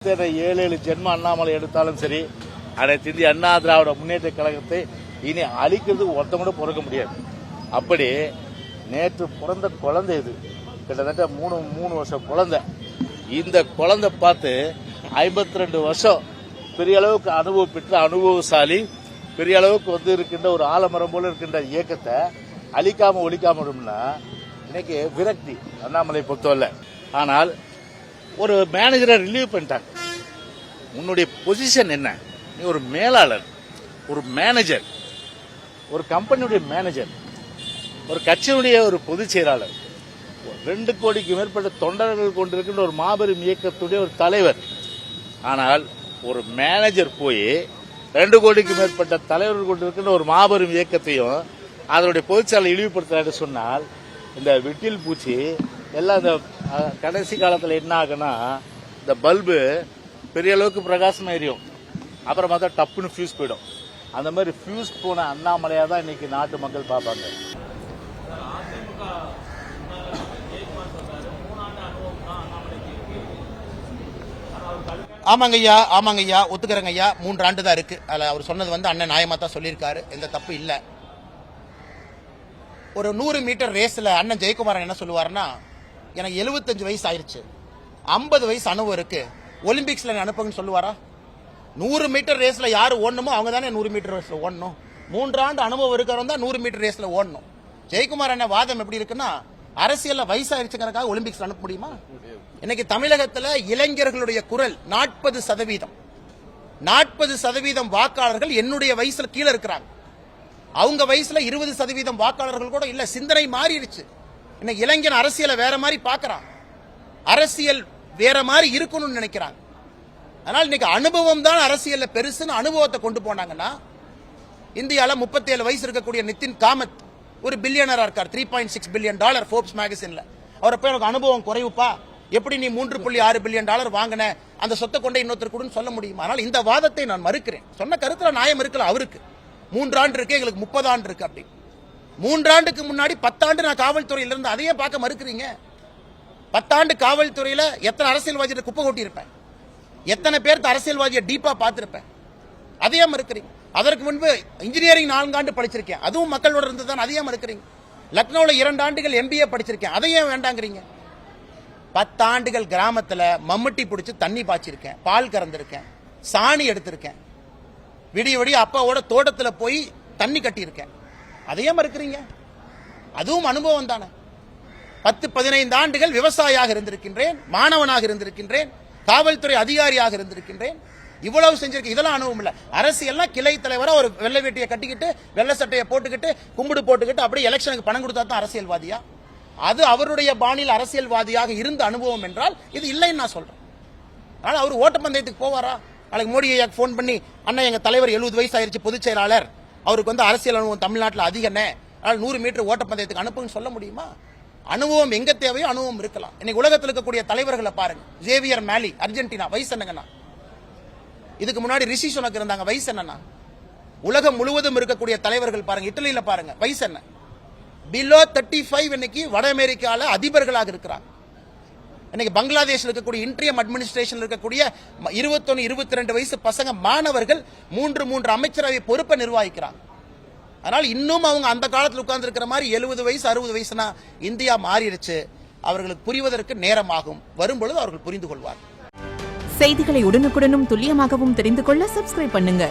7 ஜென்ம அண்ணாமலை எடுத்தாலும் சரி, அனைத்து இந்திய அண்ணா திராவிட முன்னேற்ற கழகத்தை இனி அழிக்கிறதுக்கு ஒருத்தம் கூட பிறக்க முடியாது. அப்படி நேற்று பிறந்த குழந்தை இது, கிட்டத்தட்ட மூணு வருஷம் குழந்தை. இந்த குழந்தை பார்த்து 52 வருஷம் பெரிய அளவுக்கு அனுபவம் பெற்ற அனுபவசாலி, பெரிய அளவுக்கு இருக்கின்ற ஒரு ஆலமரம் போல இருக்கின்ற இயக்கத்தை அழிக்காம ஒழிக்காம இன்னைக்கு விரக்தி அண்ணாமலை பொறுத்தவரை. ஆனால் ஒரு மேனேஜரை ரிலீவ் பண்ணிட்டாங்க. உன்னுடைய பொசிஷன் என்ன? நீ ஒரு மேலாளர், ஒரு மேனேஜர், ஒரு கம்பெனியுடைய மேனேஜர், ஒரு கட்சியினுடைய ஒரு பொதுச் செயலாளர், 2 கோடிக்கு மேற்பட்ட தொண்டர்கள் கொண்டிருக்கின்ற ஒரு மாபெரும் இயக்கத்துடைய ஒரு தலைவர். ஆனால் ஒரு மேனேஜர் போய் 2 கோடிக்கு மேற்பட்ட தலைவர்கள் கொண்டிருக்கின்ற ஒரு மாபெரும் இயக்கத்தையும் அதனுடைய பொதுச் செயலாளர் இழிவுபடுத்த சொன்னால், இந்த விட்டில் பூச்சி எல்லாம் இந்த கடைசி காலத்தில் என்ன ஆகுன்னா, இந்த பல்பு பெரிய அளவுக்கு பிரகாசம் எரியும், அப்புறம் பார்த்தா டப்புன்னு ஃபியூஸ் போயிடும். அந்த மாதிரி ஃபியூஸ் போன அண்ணாமலையா தான் இன்னைக்கு நாட்டு மக்கள் பார்ப்பாங்க. ஆமாங்க ஐயா, ஒத்துக்கிறேங்க ஐயா. 3 ஆண்டு தான் இருக்கு. அதில் அவர் சொன்னது அண்ணன் நியாயமா தான் சொல்லியிருக்காரு, எந்த தப்பு இல்லை. ஒரு 100 மீட்டர் ரேஸ்ல அண்ணன் ஜெயக்குமாரன் என்ன சொல்லுவாருன்னா, எனக்கு 75 வயசு ஆயிருச்சு, 50 வயசு அனுபவம் இருக்கு, ஒலிம்பிக்ஸ்ல அனுப்புங்கன்னு சொல்லுவாரா? 100 மீட்டர் ரேஸ்ல யாரு ஓடணுமோ அவங்க தானே 100 மீட்டர் ரேஸ்ல ஓடணும். 3 ஆண்டு அனுபவம் இருக்கிறவங்க தான் 100 மீட்டர் ரேஸ்ல ஓடணும். ஜெயக்குமார் அண்ணன் வாதம் எப்படி இருக்குன்னா, அரசியல்ல வயசாயிருச்சுங்கிறக்காக ஒலிம்பிக்ஸ்ல அனுப்ப முடியுமா? இன்னைக்கு தமிழகத்துல இளைஞர்களுடைய குரல் 40% வாக்காளர்கள் என்னுடைய வயசுல கீழே இருக்கிறாங்க. அவங்க வயசுல 20% வாக்காளர்கள் கூட இல்ல. சிந்தனை மாறிடுச்சு. இன்னைக்கு இளைஞன் அரசியலை வேற மாதிரி பாக்குறான், அரசியல் வேற மாதிரி இருக்கணும்னு நினைக்கிறாங்க. அதனால இன்னைக்கு அனுபவம் தான் அரசியல்ல பெருசுன்னு அனுபவத்தை கொண்டு போனாங்கன்னா, இந்தியால 37 வயசு இருக்கக்கூடிய நிதின் காமத் ஒரு பில்லியனரா இருக்கார், $3.6 பில்லியன் ஃபோர்ப்ஸ் மேகசின்ல. அவரை போய் எனக்கு அனுபவம் குறைவுப்பா, எப்படி நீ $3.6 பில்லியன் வாங்கின, அந்த சொத்தை கொண்டே இன்னொருத்தர் கூட சொல்ல முடியுமா? ஆனால் இந்த வாதத்தை நான் மறுக்கிறேன். சொன்ன கருத்துல நியாயம் இருக்கல. அவருக்கு 3 ஆண்டு இருக்கு, எங்களுக்கு 30 ஆண்டு இருக்கு. அப்படி 3 ஆண்டுக்கு முன்னாடி 10 ஆண்டு நான் காவல்துறையில இருந்து, அதையே பார்க்க மறுக்கிறீங்க. 10 ஆண்டு காவல்துறையில எத்தனை அரசியல்வாதியை குப்பை கொட்டி இருப்பேன், எத்தனை பேருக்கு அரசியல்வாதியை டீப்பா பார்த்திருப்பேன், அதையே மறுக்கிறீங்க. அதற்கு முன்பு இன்ஜினியரிங் 4 ஆண்டு படிச்சிருக்கேன், அதுவும் மக்களோட இருந்துதான், அதையே மறுக்கிறீங்க. லக்னோல 2 ஆண்டுகள் MBA படிச்சிருக்கேன், அதையே வேண்டாங்கிறீங்க. 10 ஆண்டுகள் கிராமத்துல மம்முட்டி பிடிச்சு தண்ணி பாய்ச்சிருக்கேன், பால் கறந்திருக்கேன், சாணி எடுத்திருக்கேன், விடிய அப்பாவோட தோட்டத்தில் போய் தண்ணி கட்டி இருக்கேன், அதையே மறுக்கிறீங்க. அதுவும் அனுபவம் தானே. 10-15 ஆண்டுகள் விவசாயியாக இருந்திருக்கின்றேன், மாணவனாக இருந்திருக்கின்றேன், காவல்துறை அதிகாரியாக இருந்திருக்கின்றேன். இவ்வளவு செஞ்சிருக்கேன். இதெல்லாம் அனுபவம் இல்ல. அரசியல்னா கிளை தலைவரா ஒரு வெள்ளை வேட்டியை கட்டிக்கிட்டு வெள்ளை சட்டையை போட்டுக்கிட்டு கும்பிடு போட்டுக்கிட்டு அப்படியே எலெக்ஷனுக்கு பணம் கொடுத்தா தான் அரசியல்வாதியா? அது அவருடைய பாணியில் அரசியல்வாதியாக இருந்த அனுபவம் என்றால் இது இல்லைன்னு நான் சொல்றேன். ஆனா அவர் ஓட்டப்பந்தயத்துக்கு போவாரா? நாளைக்கு மோடி ஐயா போன் பண்ணி, அண்ணா எங்க தலைவர் 70 வயசு ஆயிருச்சு, பொதுச் செயலாளர், அவருக்கு அரசியல் அனுபவம் தமிழ்நாட்டில் அதிகனே, அதனால் 100 மீட்டர் ஓட்டப்பந்தயத்துக்கு அனுப்புன்னு சொல்ல முடியுமா? அனுபவம் எங்க தேவையோ அனுபவம் இருக்கலாம். இன்னைக்கு உலகத்தில் இருக்கக்கூடிய தலைவர்களை பாருங்க. ஜேவியர் மேலி, அர்ஜென்டினா, வயசு என்னங்கண்ணா? இதுக்கு முன்னாடி ரிஷி சுனக் இருந்தாங்க, வயசு என்னன்னா? உலகம் முழுவதும் இருக்கக்கூடிய தலைவர்கள் பாருங்க. இட்டலியில பாருங்க, வயசு என்ன? பிலோ 35 இன்னைக்கு வட அமெரிக்கால அதிபர்களாக இருக்கிறாங்க. இன்னைக்கு பங்களாதேஷ் இருக்கக்கூடிய இன்ட்ரியம் அட்மினிஸ்ட்ரேஷன் இருக்கக்கூடிய 21-22 வயசு பசங்க மாணவர்கள் 3 அமைச்சரவை பொறுப்பை நிர்வகிக்கிறாங்க. அதனால இன்னும் அவங்க அந்த காலத்தில் உட்கார்ந்து இருக்கிற மாதிரி 70 வயசு 60 வயசுனா இந்தியா மாறிடுச்சு. அவர்களுக்கு புரிவதற்கு நேரமாகும். வரும்பொழுது அவர்கள் புரிந்து கொள்வார். செய்திகளை உடனுக்குடனும் துல்லியமாகவும் தெரிந்து கொள்ள சப்ஸ்கிரைப் பண்ணுங்க.